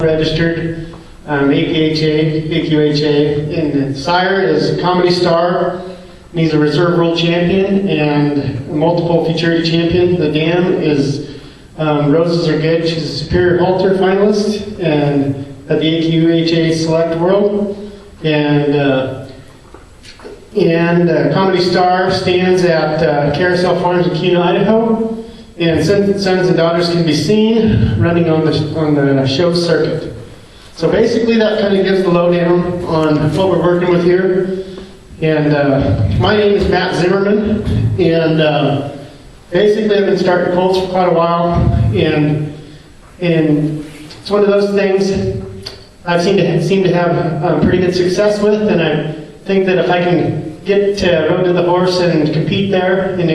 registered, AQHA, and the sire is Comedy Star. And he's a reserve world champion and multiple futurity champion. The dam is Roses Are Good. She's a superior halter finalist and at the AQHA Select World. And Comedy Star stands at Carousel Farms in Kuna, Idaho. And sons and daughters can be seen running on the show circuit. So basically that kind of gives the lowdown on what we're working with here. And my name is Matt Zimmerman, and basically I've been starting colts for quite a while, and it's one of those things I've seem to have pretty good success with, and I think that if I can get to Road to the Horse and compete there, and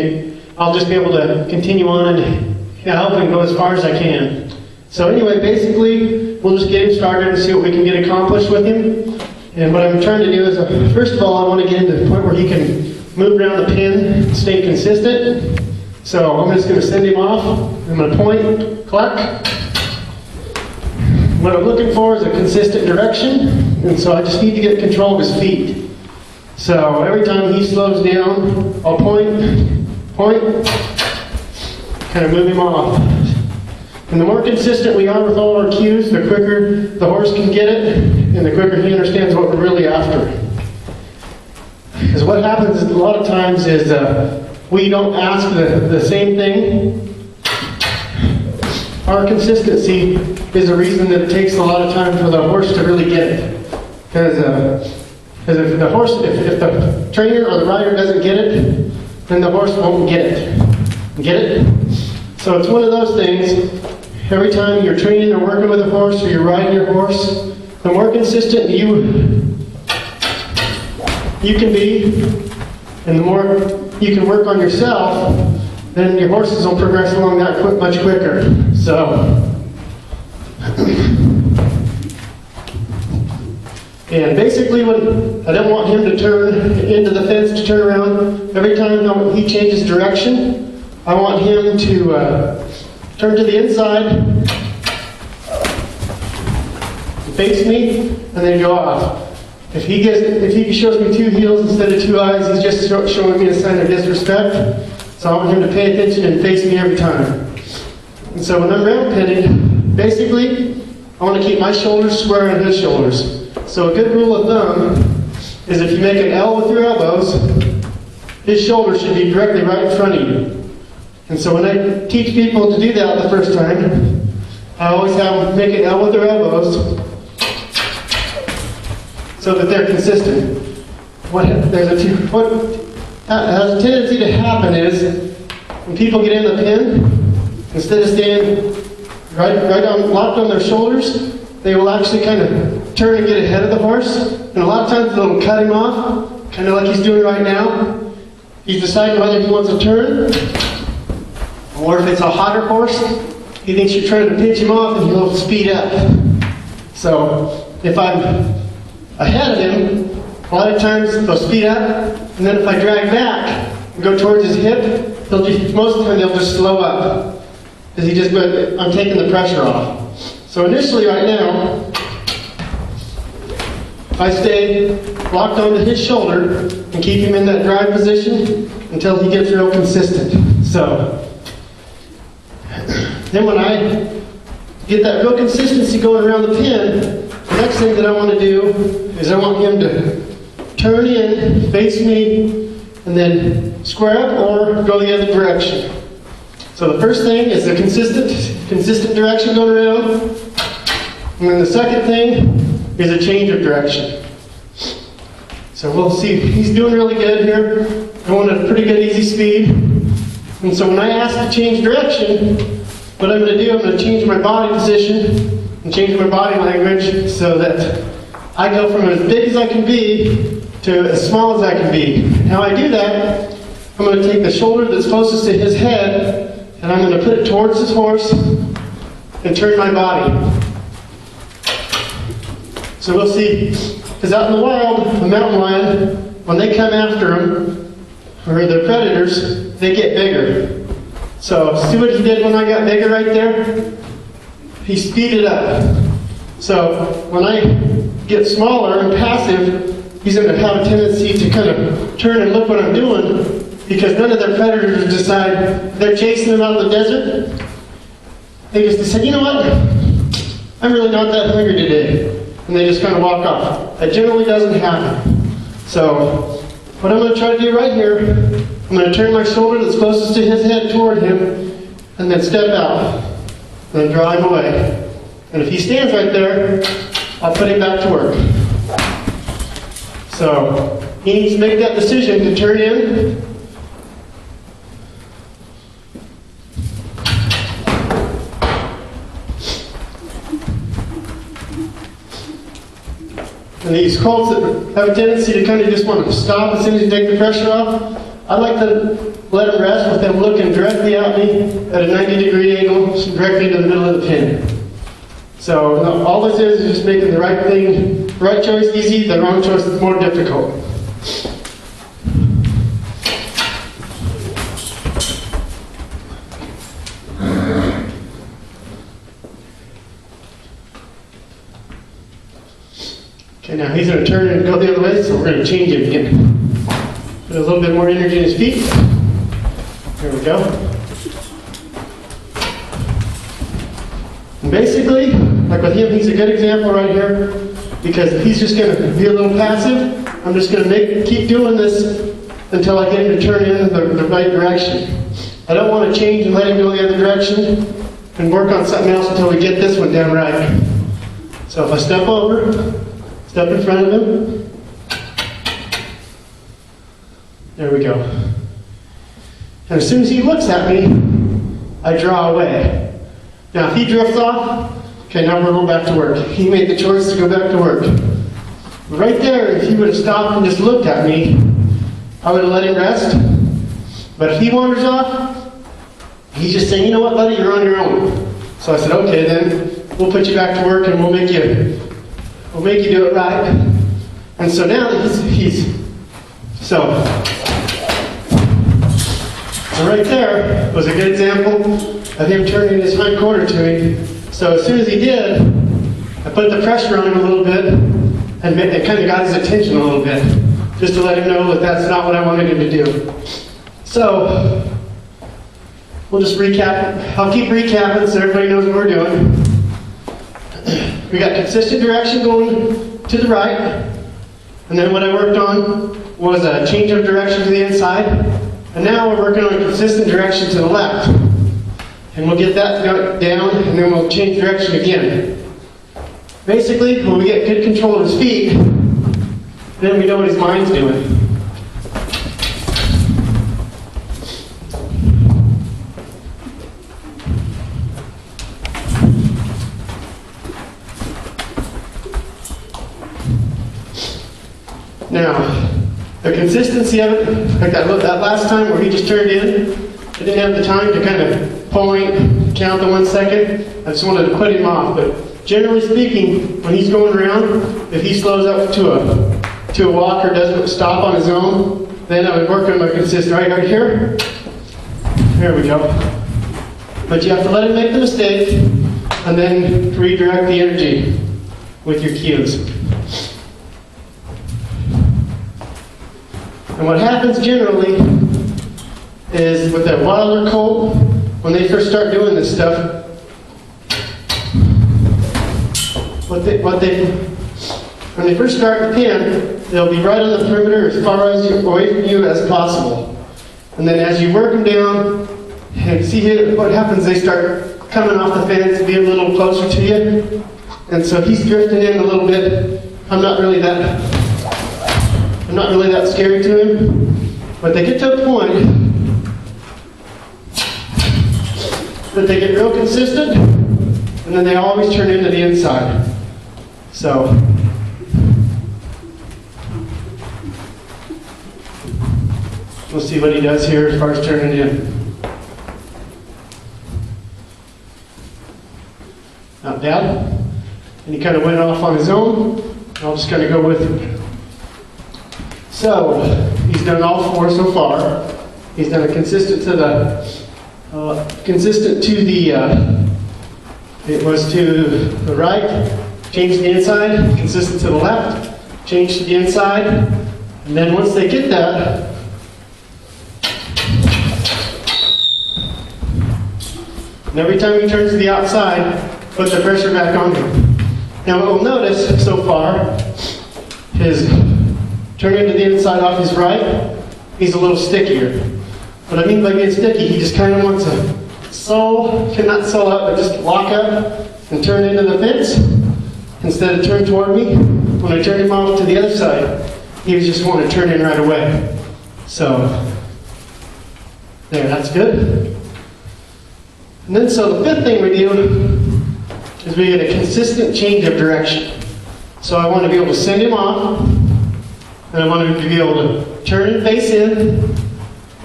I'll just be able to continue on and help and go as far as I can. So anyway, basically we'll just get him started and see what we can get accomplished with him. And what I'm trying to do is, first of all, I want to get him to the point where he can move around the pin and stay consistent. So I'm just going to send him off. I'm going to point, cluck. What I'm looking for is a consistent direction, and so I just need to get control of his feet. So every time he slows down, I'll point, kind of move him off. And the more consistent we are with all our cues, the quicker the horse can get it, and the quicker he understands what we're really after. Because what happens a lot of times is we don't ask the same thing. Our consistency is the reason that it takes a lot of time for the horse to really get it. Because if the trainer or the rider doesn't get it, then the horse won't get it. Get it? So it's one of those things. Every time you're training or working with a horse or you're riding your horse, the more consistent you can be, and the more you can work on yourself, then your horses will progress along that much quicker. So, and basically, when I don't want him to turn into the fence to turn around, every time he changes direction, I want him to turn to the inside, face me, and then go off. If he shows me two heels instead of two eyes, he's just showing me a sign of disrespect. So I want him to pay attention and face me every time. And so when I'm round pitting, basically, I want to keep my shoulders square on his shoulders. So a good rule of thumb is if you make an L with your elbows, his shoulders should be directly right in front of you. And so when I teach people to do that the first time, I always have them make an L with their elbows so that they're consistent. What has a tendency to happen is when people get in the pin, instead of staying locked on their shoulders, they will actually kind of turn and get ahead of the horse. And a lot of times they'll cut him off, kind of like he's doing right now. He's deciding whether he wants to turn, or if it's a hotter horse, he thinks you're trying to pinch him off and he'll speed up. So if I'm ahead of him, a lot of times they'll speed up, and then if I drag back and go towards his hip, most of the time they'll just slow up. Because I'm taking the pressure off. So initially right now, if I stay locked onto his shoulder and keep him in that drive position until he gets real consistent. So then when I get that real consistency going around the pin, the next thing that I want to do is I want him to turn in, face me, and then square up or go the other direction. So the first thing is the consistent direction going around. And then the second thing is a change of direction. So we'll see, he's doing really good here, going at a pretty good easy speed. And so when I ask to change direction, what I'm going to do, I'm going to change my body position and change my body language so that I go from as big as I can be to as small as I can be. How I do that, I'm going to take the shoulder that's closest to his head and I'm going to put it towards his horse and turn my body. So we'll see, because out in the wild, the mountain lion, when they come after him, or the predators, they get bigger. So see what he did when I got bigger right there? He speeded up. So when I get smaller and passive, he's going to have a tendency to kind of turn and look what I'm doing, because none of their predators decide they're chasing them out of the desert. They just decide, you know what, I'm really not that hungry today. And they just kind of walk off. That generally doesn't happen. So what I'm going to try to do right here, I'm going to turn my shoulder that's closest to his head toward him, and then step out, and then draw him away. And if he stands right there, I'll put him back to work. So he needs to make that decision to turn in. And these colts that have a tendency to kind of just want to stop as soon as you take the pressure off, I like to let them rest with them looking directly at me at a 90-degree angle, directly to the middle of the pen. So all this is just making the right thing, the right choice easy, the wrong choice is more difficult. Okay, now he's going to turn and go the other way, so we're going to change it again. Put a little bit more energy in his feet. There we go. And basically, like with him, he's a good example right here, because if he's just going to be a little passive, I'm just going to keep doing this until I get him to turn in the right direction. I don't want to change and let him go the other direction and work on something else until we get this one down right. So if I step over, step in front of him. There we go. And as soon as he looks at me, I draw away. Now if he drifts off, okay, now we're going back to work. He made the choice to go back to work. Right there, if he would have stopped and just looked at me, I would have let him rest. But if he wanders off, he's just saying, you know what, buddy, you're on your own. So I said, okay, then we'll put you back to work and we'll make you do it right. And so now so right there was a good example of him turning his hind quarter to me. So as soon as he did, I put the pressure on him a little bit, and it kind of got his attention a little bit, just to let him know that that's not what I wanted him to do. So we'll just recap. I'll keep recapping so everybody knows what we're doing. We got consistent direction going to the right, and then what I worked on was a change of direction to the inside, and now we're working on a consistent direction to the left. And we'll get that down, and then we'll change direction again. Basically, when we get good control of his feet, then we know what his mind's doing. Now, the consistency of it, like that last time where he just turned in, I didn't have the time to kind of point, count the 1 second. I just wanted to put him off. But generally speaking, when he's going around, if he slows up to a walk or doesn't stop on his own, then I would work on my consistent right here. There we go. But you have to let him make the mistake and then redirect the energy with your cues. And what happens generally is with a wilder colt, when they first start doing this stuff, when they first start the pen, they'll be right on the perimeter as far away from you as possible. And then as you work them down, and see what happens, they start coming off the fence, be a little closer to you. And so he's drifting in a little bit. I'm not really that scary to him. But they get to a point that they get real consistent, and then they always turn into the inside. So we'll see what he does here as far as turning in. Not bad. And he kind of went off on his own. I'll just kind of go with him. So he's done all four so far. He's done a consistent to the it was to the right, change to the inside, consistent to the left, change to the inside, and then once they get that, and every time he turns to the outside, put the pressure back on him. Now what we'll notice so far is turning to the inside off his right, he's a little stickier. What I mean by being sticky, he just kind of wants to not sew up, but just lock up and turn into the fence instead of turn toward me. When I turned him off to the other side, he was just wanting to turn in right away. So, there, that's good. And then, so the fifth thing we do is we get a consistent change of direction. So I want to be able to send him off, and I want him to be able to turn and face in,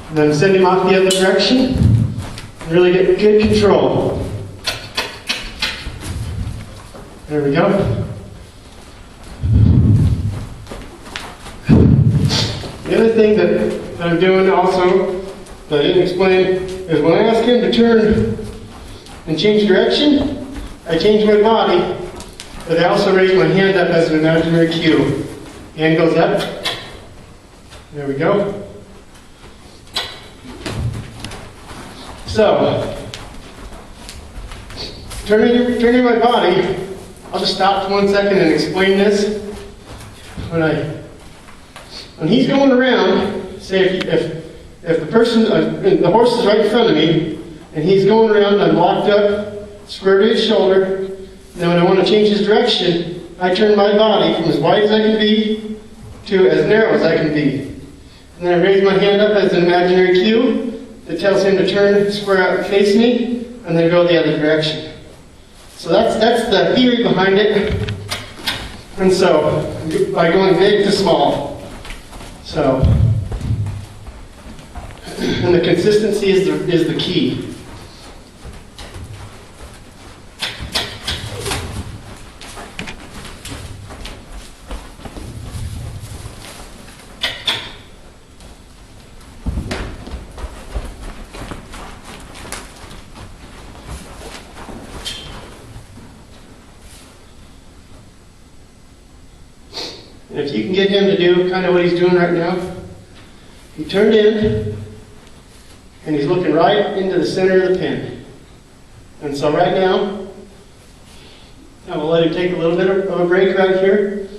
and then send him off the other direction, and really get good control. There we go. The other thing that I'm doing also, that I didn't explain, is when I ask him to turn and change direction, I change my body, but I also raise my hand up as an imaginary cue. Hand goes up. There we go. So, turning my body, I'll just stop for 1 second and explain this. When he's going around, say if the horse is right in front of me, and he's going around, I'm locked up, square to his shoulder. Then when I want to change his direction, I turn my body from as wide as I can be to as narrow as I can be. And then I raise my hand up as an imaginary cue that tells him to turn, square out and face me, and then go the other direction. So that's the theory behind it. And so, by going big to small. So, and the consistency is the key. And if you can get him to do kind of what he's doing right now, he turned in, and he's looking right into the center of the pen. And so right now, I will let him take a little bit of a break right here.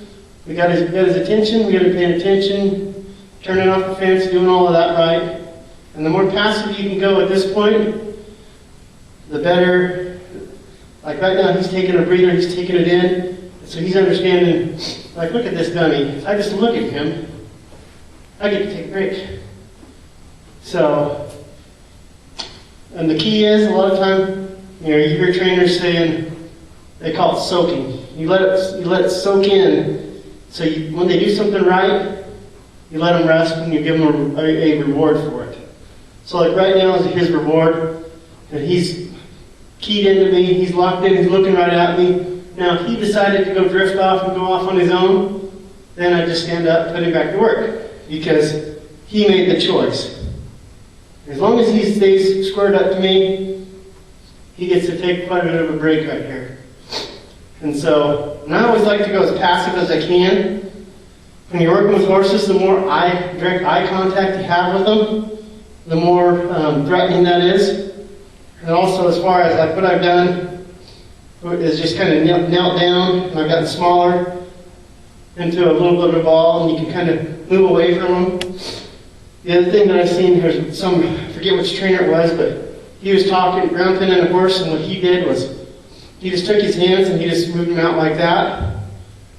We got his attention, we got him paying attention, turning off the fence, doing all of that right. And the more passive you can go at this point, the better. Like right now, he's taking a breather, he's taking it in, so he's understanding. Like, look at this dummy. If I just look at him, I get to take a break. So, and the key is, a lot of time, you hear trainers saying, they call it soaking. You let it soak in. So when they do something right, you let them rest and you give them a reward for it. So like right now is his reward, and he's keyed into me, he's locked in, he's looking right at me. Now, if he decided to go drift off and go off on his own, then I just stand up and put him back to work, because he made the choice. As long as he stays squared up to me, he gets to take quite a bit of a break right here. And so, and I always like to go as passive as I can. When you're working with horses, the more direct eye contact you have with them, the more threatening that is. And also, as far as like what I've done, is just kind of knelt down, and I've gotten smaller into a little bit of a ball, and you can kind of move away from them. The other thing that I've seen, there's I forget which trainer it was, but he was talking, ground pinning a horse, and what he did was, he just took his hands and he just moved them out like that,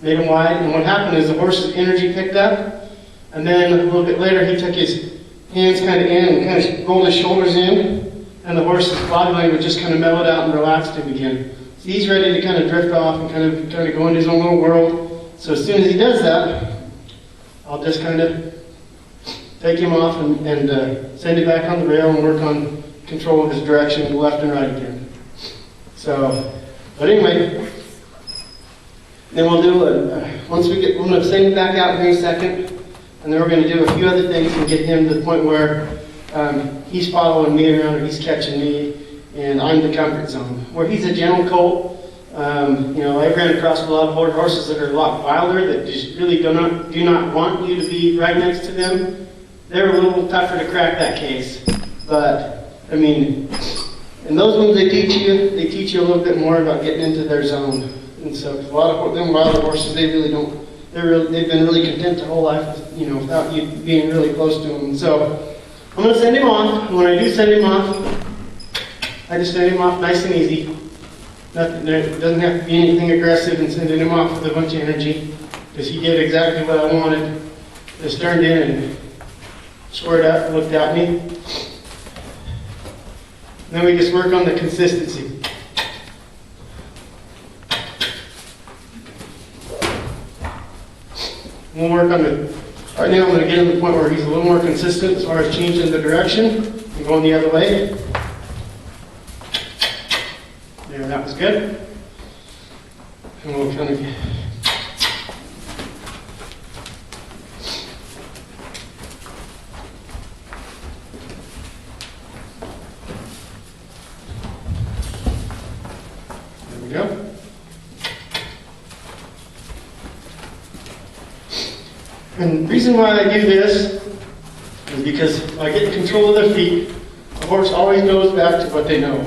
made them wide, and what happened is the horse's energy picked up, and then a little bit later he took his hands kind of in and kind of rolled his shoulders in, and the horse's body language just kind of mellowed out and relaxed him again. So he's ready to kind of drift off and kind of go into his own little world. So as soon as he does that, I'll just kind of take him off and send him back on the rail and work on control of his direction left and right again. So, but anyway, then we'll do once we get, we're going to send him back out in a second, and then we're going to do a few other things and get him to the point where he's following me around or he's catching me, and I'm the comfort zone. Where he's a gentle colt, You know, I've ran across a lot of horses that are a lot wilder, that just really do not want you to be right next to them. They're a little tougher to crack that case. But, I mean, and those ones they teach you a little bit more about getting into their zone. And so a lot of them wilder horses, they really don't, they've been really content their whole life, you know, without you being really close to them. And so I'm going to send him off. And when I do send him off, I just send him off nice and easy. Nothing, there doesn't have to be anything aggressive in sending him off with a bunch of energy, because he did exactly what I wanted. Just turned in and squared up and looked at me. Then we just work on the consistency. We'll work on the, right now I'm going to get him to the point where he's a little more consistent as far as changing the direction and going the other way. There, that was good. And we'll kind of, there we go. And the reason why I do this is because I get control of their feet. The horse always goes back to what they know.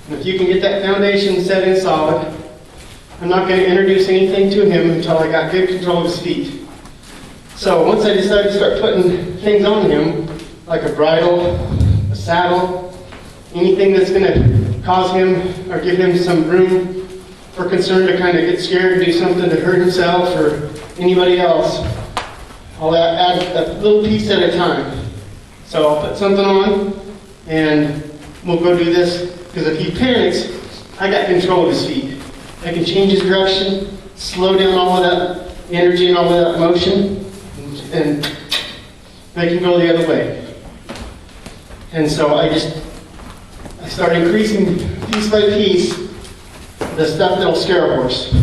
And if you can get that foundation set in solid, I'm not going to introduce anything to him until I got good control of his feet. So once I decide to start putting things on him, like a bridle, a saddle, anything that's going to cause him or give him some room for concern to kind of get scared and do something to hurt himself or anybody else, I'll add a little piece at a time. So I'll put something on and we'll go do this. Because if he panics, I got control of his feet. I can change his direction, slow down all of that energy and all of that motion, and make him go the other way. And so I start increasing piece by piece the stuff that'll scare a horse.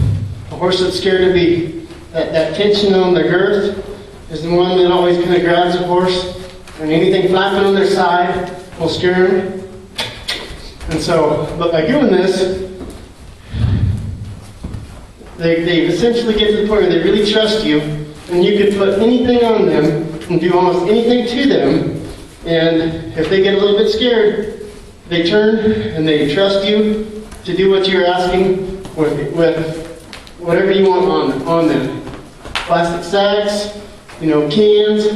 A horse that's scared to be, that tension on the girth is the one that always kind of grabs a horse, and anything flapping on their side will scare him. And so, but by doing this, they essentially get to the point where they really trust you, and you can put anything on them and do almost anything to them, and if they get a little bit scared, they turn and they trust you to do what you're asking with whatever you want on them. Plastic sacks, you know, cans,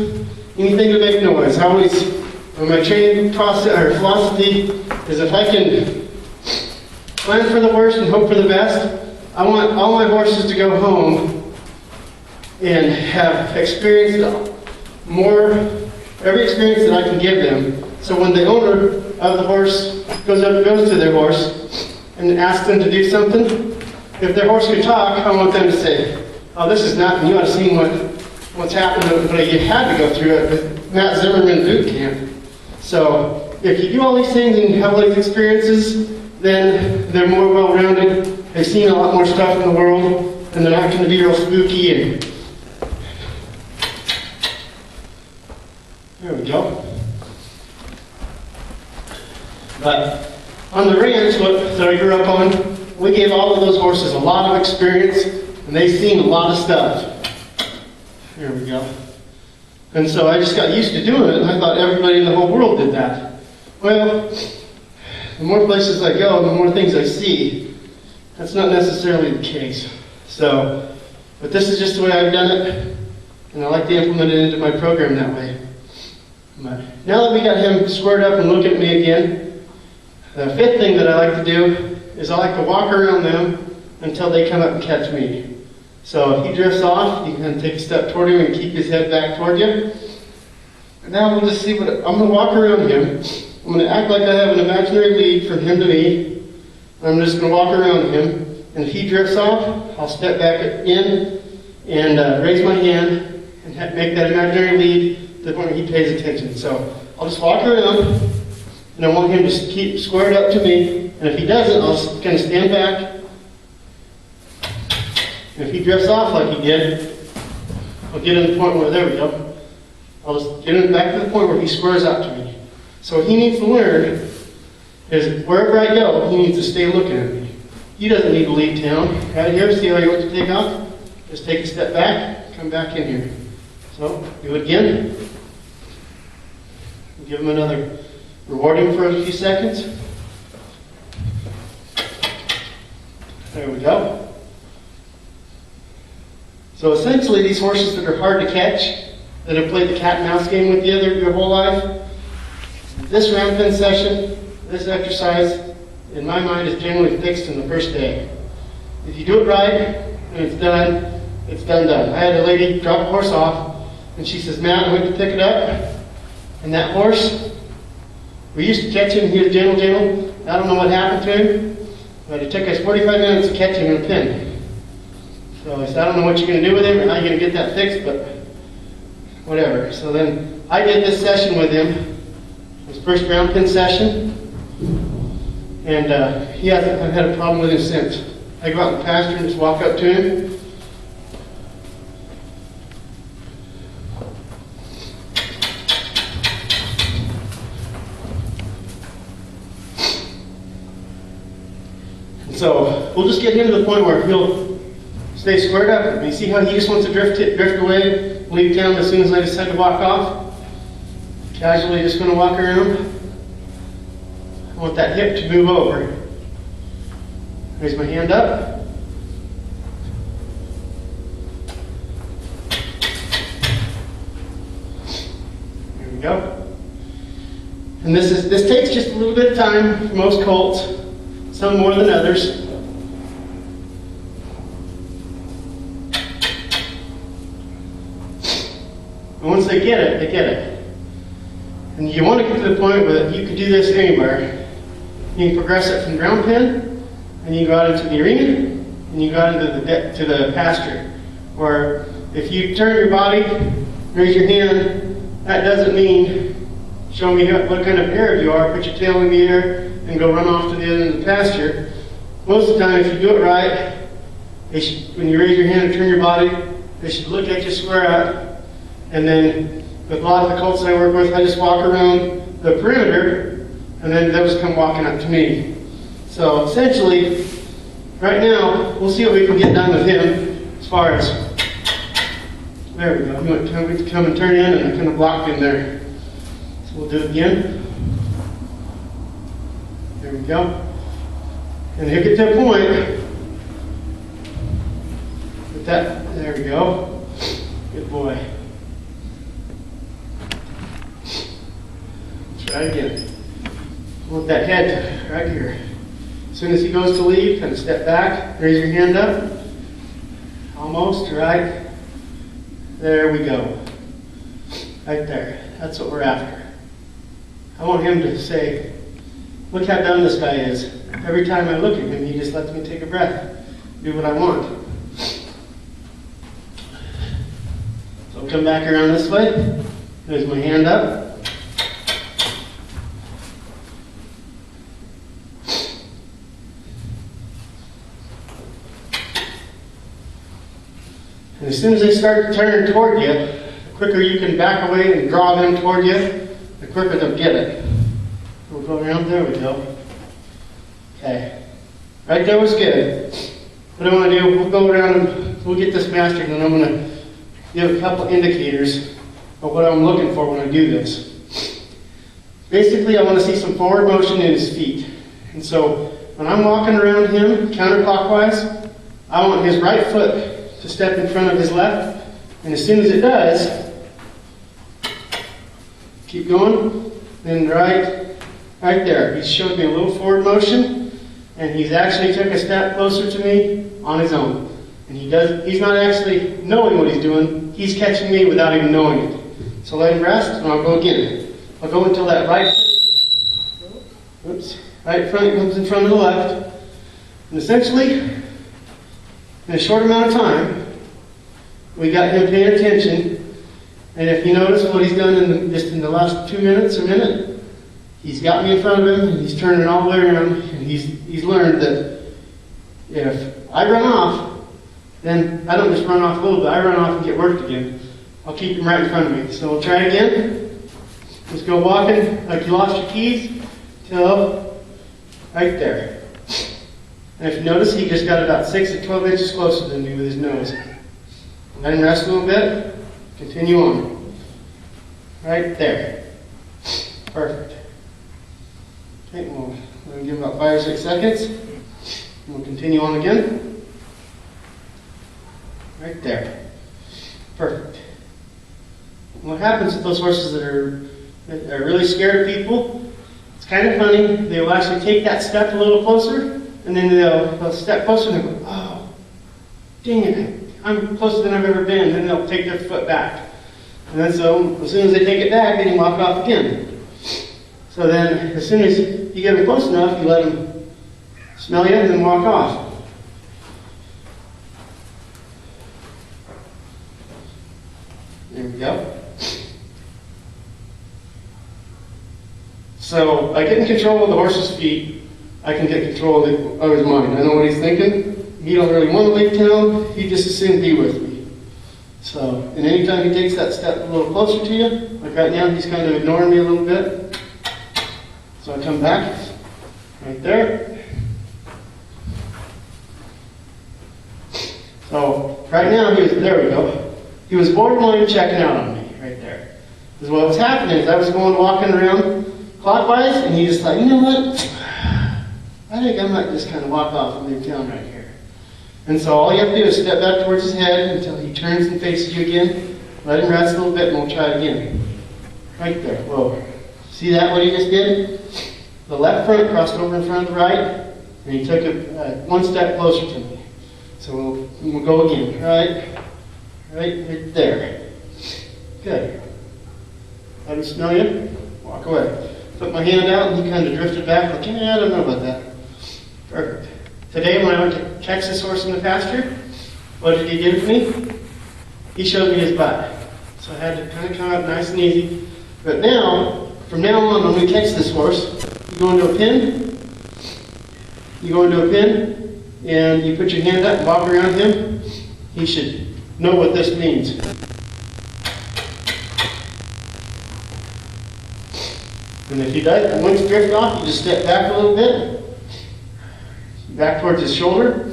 anything to make noise. I always, my training process or philosophy is if I can plan for the worst and hope for the best, I want all my horses to go home and have experienced every experience that I can give them. So when the owner of the horse goes to their horse and asks them to do something, if their horse can talk, I want them to say, "Oh, this is nothing. You ought to see what's happened, but you had to go through it with Matt Zimmerman boot camp." So if you do all these things and have all these experiences, then they're more well-rounded. They've seen a lot more stuff in the world, and they're not going to be real spooky. And there we go. But on the ranch that I grew up on, we gave all of those horses a lot of experience, and they've seen a lot of stuff. There we go. And so I just got used to doing it, and I thought everybody in the whole world did that. Well, the more places I go, the more things I see. That's not necessarily the case. So, but this is just the way I've done it, and I like to implement it into my program that way. But now that we got him squared up and looking at me again, the fifth thing that I like to do is I like to walk around them until they come up and catch me. So if he drifts off, you can take a step toward him and keep his head back toward you. And now we'll just see I'm going to walk around him. I'm going to act like I have an imaginary lead from him to me. I'm just going to walk around him. And if he drifts off, I'll step back in and raise my hand and make that imaginary lead to the point where he pays attention. So I'll just walk around, and I want him to keep squared up to me. And if he doesn't, I'll kind of stand back. And if he drifts off like he did, I'll get him to the point where, there we go. I'll just get him back to the point where he squares up to me. So what he needs to learn is wherever I go, he needs to stay looking at me. he doesn't need to leave town. Right here, see how he wants to take off? Just take a step back, come back in here. So, do it again. Give him another, reward him for a few seconds. There we go. So essentially, these horses that are hard to catch, that have played the cat and mouse game with you your whole life, this round pen session, this exercise, in my mind, is generally fixed in the first day. If you do it right, and it's done, it's done. I had a lady drop a horse off, and she says, Matt, I went to pick it up, and that horse, we used to catch him, he was gentle. I don't know what happened to him, but it took us 45 minutes to catch him in a pen. So I said, I don't know what you're going to do with him, or how you're going to get that fixed, but whatever. So then I did this session with him, his first round pen session, and he hasn't had a problem with him since. I go out in the pasture and just walk up to him. So we'll just get him to the point where he'll stay squared up. And you see how he just wants to drift away, leave town as soon as I decide to walk off? Casually just going to walk around. I want that hip to move over. Raise my hand up. There we go. And this takes just a little bit of time for most colts. Some more than others. And once they get it, they get it. And you want to get to the point where you can do this anywhere. You can progress it from ground pen, and you go out into the arena, and you go out into the pasture. Or if you turn your body, raise your hand, that doesn't mean show me what kind of Arab you are. Put your tail in the air and go run off to the other end of the pasture. Most of the time, if you do it right, when you raise your hand and turn your body, they should look at you square up. And then, with a lot of the colts that I work with, I just walk around the perimeter, and then they'll just come walking up to me. So essentially, right now, we'll see what we can get done with him as far as, there we go. He went to come and turn in, and I kind of blocked him there. So we'll do it again. There we go. And he'll get to a point that, there we go. Good boy. Let's try again. Hold that head right here. As soon as he goes to leave, kind of step back, raise your hand up. Almost, right? There we go. Right there. That's what we're after. I want him to say, look how dumb this guy is. Every time I look at him, he just lets me take a breath, do what I want. So I'll come back around this way. There's my hand up. And as soon as they start to turn toward you, the quicker you can back away and draw them toward you, the quicker they'll get it. We'll go around, there we go. Okay. Right there was good. What I want to do, we'll go around and we'll get this mastered, and I'm going to give a couple indicators of what I'm looking for when I do this. Basically, I want to see some forward motion in his feet. And so, when I'm walking around him counterclockwise, I want his right foot to step in front of his left, and as soon as it does, keep going, then right there. He showed me a little forward motion, and he's actually took a step closer to me on his own. And he's not actually knowing what he's doing, he's catching me without even knowing it. So let him rest, and I'll go again. I'll go until that right front comes in front of the left. And essentially, in a short amount of time, we got him paying attention. And if you notice what he's done just in the last 2 minutes, a minute, he's got me in front of him, and he's turning all the way around, and he's learned that if I run off, then I don't just run off a little bit, I run off and get worked again. I'll keep him right in front of me. So we'll try it again. Just go walking like you lost your keys till right there. And if you notice, he just got about 6 to 12 inches closer than me with his nose. Let him rest a little bit. Continue on. Right there. Perfect. Okay, we'll give him about 5 or 6 seconds. And we'll continue on again. Right there. Perfect. What happens with those horses that are really scared of people, it's kind of funny. They will actually take that step a little closer, and then they'll step closer and they'll go, oh, dang it, I'm closer than I've ever been. And then they'll take their foot back. And then so as soon as they take it back, then you walk off again. So then as soon as you get them close enough, you let them smell you and then walk off. There we go. So by getting control of the horse's feet, I can get control of his mind. I know what he's thinking. He don't really want to leave town. He just as soon be with me. So, and anytime he takes that step a little closer to you, like right now, he's kind of ignoring me a little bit. So I come back, right there. So right now, there we go. He was borderline checking out on me, right there. Because what was happening is I was walking around clockwise, and he just thought, you know what? I think I might just kind of walk off and leave town right here. And so all you have to do is step back towards his head until he turns and faces you again. Let him rest a little bit, and we'll try it again. Right there. Whoa. See that, what he just did? The left front crossed over in front of the right, and he took it one step closer to me. So we'll go again. Right there. Good. Let him smell you. Walk away. Put my hand out, and he kind of drifted back like, yeah, I don't know about that. Perfect. Today when I went to catch this horse in the pasture, what did he do for me? He showed me his butt. So I had to kind of come out nice and easy. But now, from now on, when we catch this horse, you go into a pen, and you put your hand up and walk around him. He should know what this means. And if he does, and once you drift off, you just step back a little bit, back towards his shoulder,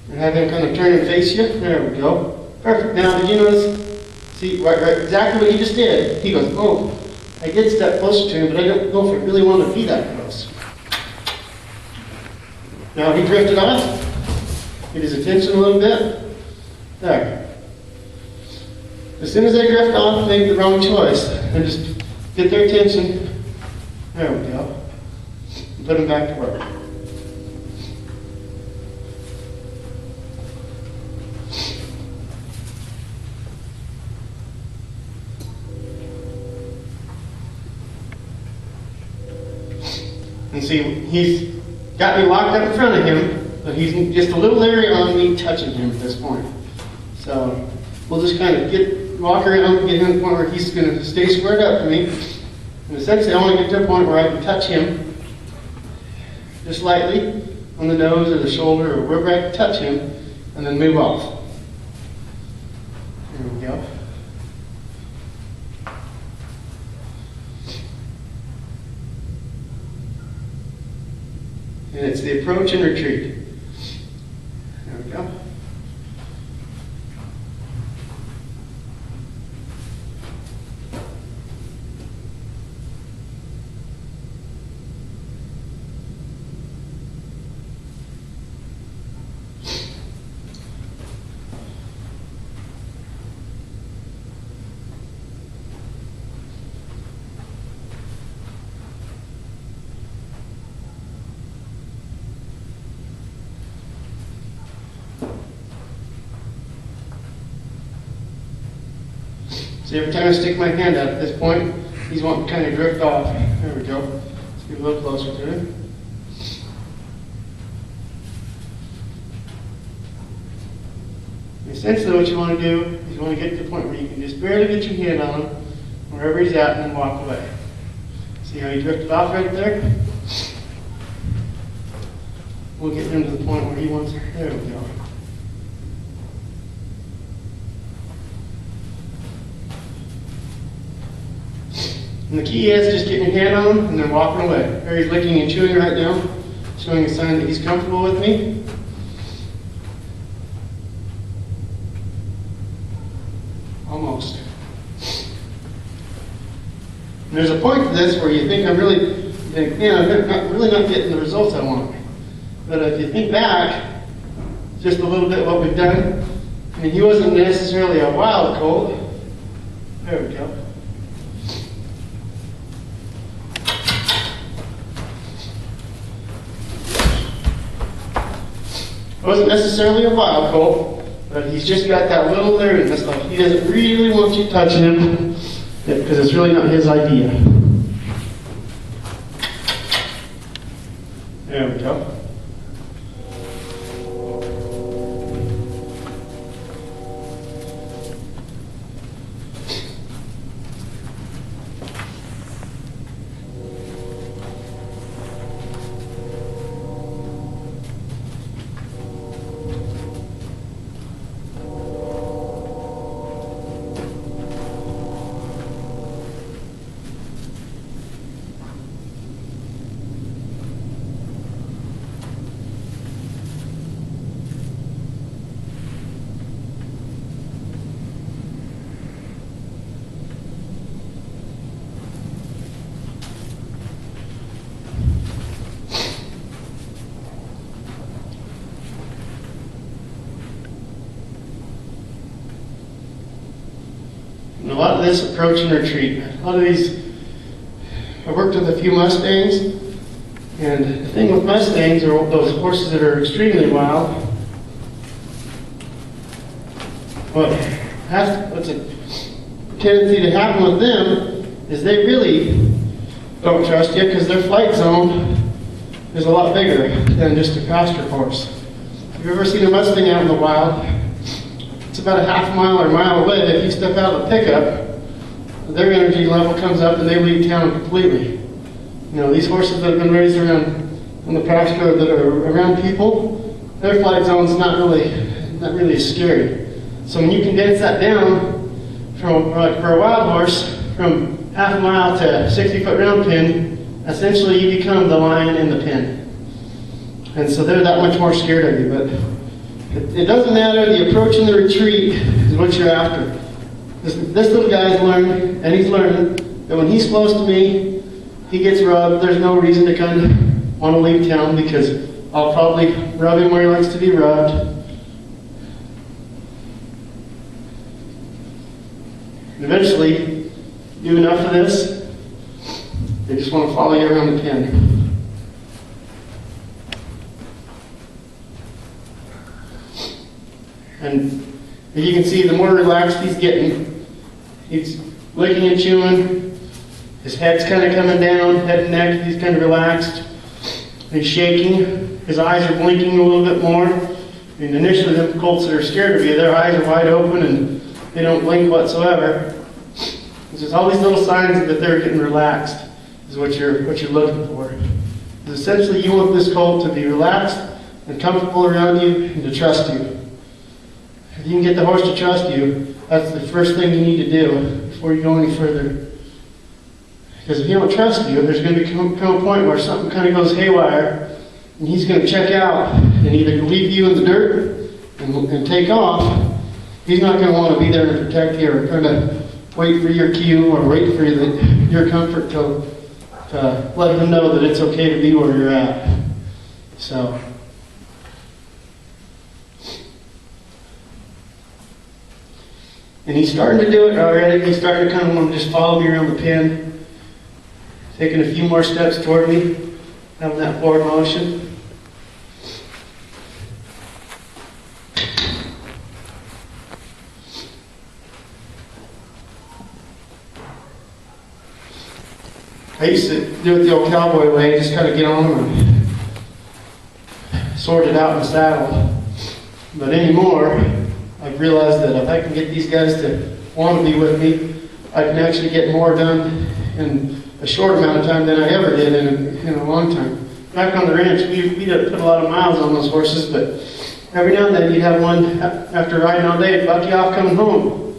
and have him kind of turn and face you. There we go. Perfect. Now, did you notice? See, right, exactly what he just did. He goes, oh, I did step closer to him, but I don't know if I really want to be that close. Now, he drifted off. Get his attention a little bit. There. As soon as they drift off, make the wrong choice, and just get their attention. There we go. Put him back to work. And see, he's got me locked up in front of him, but he's just a little leery on me touching him at this point. So we'll just kind of walk around and get him to the point where he's going to stay squared up to me. And essentially, I want to get to a point where I can touch him just lightly on the nose or the shoulder or wherever I can touch him, and then move off. There we go. And it's the approach and retreat. There we go. See, every time I stick my hand out at this point, he's wanting to kind of drift off. There we go. Let's get a little closer to him. Essentially what you want to do is you want to get to the point where you can just barely get your hand on him, wherever he's at, and then walk away. See how he drifted off right there? We'll get him to the point where he wants, there we go. And the key is just getting your hand on him and then walking away. There he's licking and chewing right now. showing a sign that he's comfortable with me. Almost. And there's a point to this where you think I'm really not getting the results I want. But if you think back just a little bit what we've done, I mean, he wasn't necessarily a wild colt. There we go. Wasn't necessarily a wild colt, but he's just got that little learningness, like he doesn't really want you touching him because it's really not his idea. There we go. And a lot of this approach and retreat, a lot of these, I worked with a few Mustangs, and the thing with Mustangs are those horses that are extremely wild. What's a tendency to happen with them is they really don't trust you because their flight zone is a lot bigger than just a pasture horse. If you've ever seen a Mustang out in the wild, it's about a half mile or mile away. If you step out of the pickup, their energy level comes up and they leave town completely. You know, these horses that have been raised around in the pasture that are around people, their flight zone's not really scary. So when you condense that down from, like for a wild horse, from half a mile to 60-foot round pen, essentially you become the lion in the pen. And so they're that much more scared of you. But it doesn't matter, the approach and the retreat is what you're after. This little guy's learned, and he's learning, that when he's close to me, he gets rubbed. There's no reason to kind of want to leave town because I'll probably rub him where he likes to be rubbed. And eventually, do enough of this, they just want to follow you around the pen. And as you can see, the more relaxed he's getting, he's licking and chewing, his head's kind of coming down, head and neck, he's kind of relaxed. He's shaking, his eyes are blinking a little bit more. I mean, initially the colts that are scared of you, their eyes are wide open and they don't blink whatsoever. It's just all these little signs that they're getting relaxed is what you're looking for. Because essentially you want this colt to be relaxed and comfortable around you and to trust you. If you can get the horse to trust you, that's the first thing you need to do before you go any further. Because if he don't trust you, there's going to come a point where something kind of goes haywire, and he's going to check out and either leave you in the dirt and take off. He's not going to want to be there to protect you or kind of wait for your cue or wait for your comfort to let him know that it's okay to be where you're at. So. And he's starting to do it already. He's starting to kind of want to just follow me around the pen, taking a few more steps toward me, having that forward motion. I used to do it the old cowboy way, just kind of get on him and sort it out in the saddle. But anymore, I've realized that if I can get these guys to want to be with me, I can actually get more done in a short amount of time than I ever did in a long time. Back on the ranch, we'd put a lot of miles on those horses, but every now and then you'd have one, after riding all day, buck you off coming home.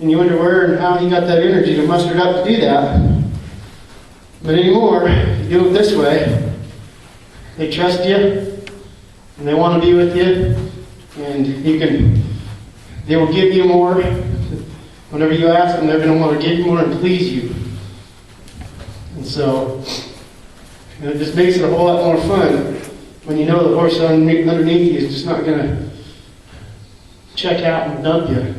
And you wonder where and how he got that energy to muster it up to do that. But anymore, you do it this way, They trust you, and they want to be with you, and they will give you more. Whenever you ask them, they're going to want to give you more and please you. And so, it just makes it a whole lot more fun when you know the horse underneath you is just not going to check out and dump you.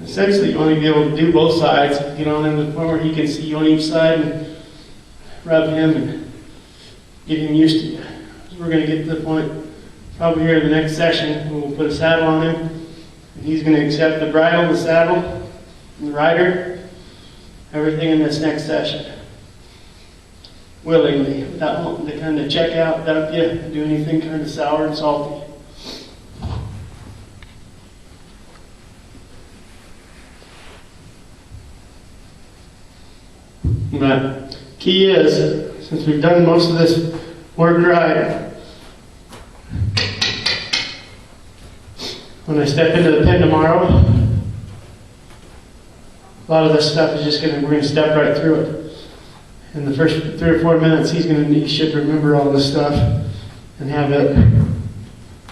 Essentially, you want to be able to do both sides. Get on him to the point where he can see you on each side and rub him and get him used to you. So we're going to get to the point probably here in the next session when we'll put a saddle on him. And he's going to accept the bridle, the saddle, and the rider, everything in this next session. Willingly, without wanting to kind of check out, dump you, do anything kind of sour and salty. But key is, since we've done most of this work right, when I step into the pen tomorrow, a lot of this stuff is we're going to step right through it. In the first 3 or 4 minutes, he should remember all this stuff and have it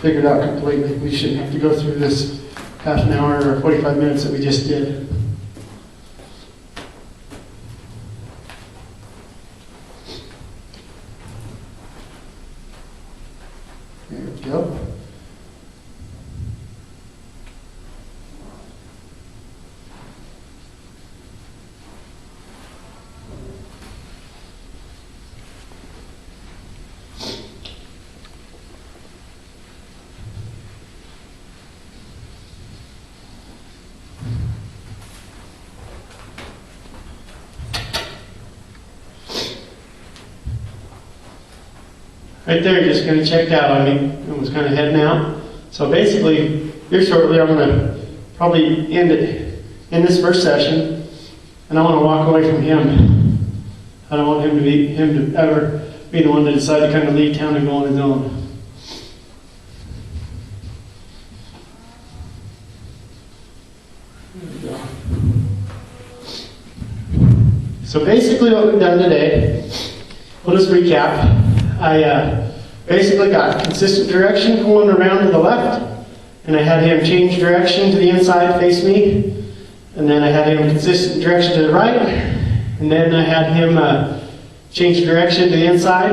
figured out completely. We shouldn't have to go through this half an hour or 45 minutes that we just did. There we go. Right there, just kind of checked out on me. I was kind of heading out. So basically, here shortly, I'm going to probably end it in this first session, and I want to walk away from him. I don't want him to ever be the one to decide to kind of leave town and go on his own. There we go. So basically, what we've done today, we'll just recap. I basically got consistent direction going around to the left, and I had him change direction to the inside, face me, and then I had him consistent direction to the right, and then I had him change direction to the inside,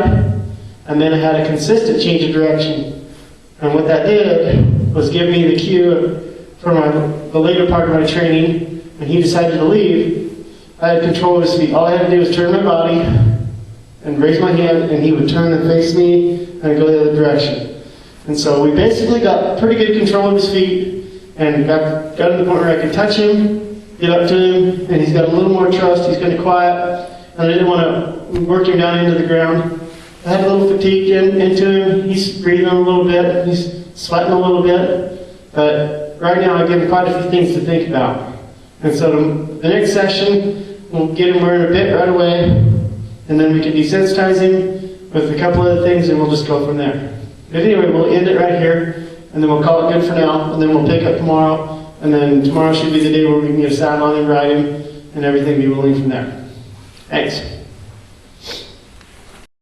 and then I had a consistent change of direction. And what that did was give me the cue for the later part of my training. When he decided to leave, I had control of his feet. All I had to do was turn my body and raise my hand, and he would turn and face me and I'd go the other direction. And so we basically got pretty good control of his feet and got to the point where I could touch him, get up to him, and he's got a little more trust. He's kind of quiet, and I didn't want to work him down into the ground. I had a little fatigue into him. He's breathing a little bit. He's sweating a little bit. But right now I give him quite a few things to think about. And so the next session, we'll get him wearing a bit right away, and then we can desensitize him with a couple other things, and we'll just go from there. But anyway, we'll end it right here, and then we'll call it good for now, and then we'll pick up tomorrow, and then tomorrow should be the day where we can get a saddle on him, ride him, and everything be willing from there. Thanks.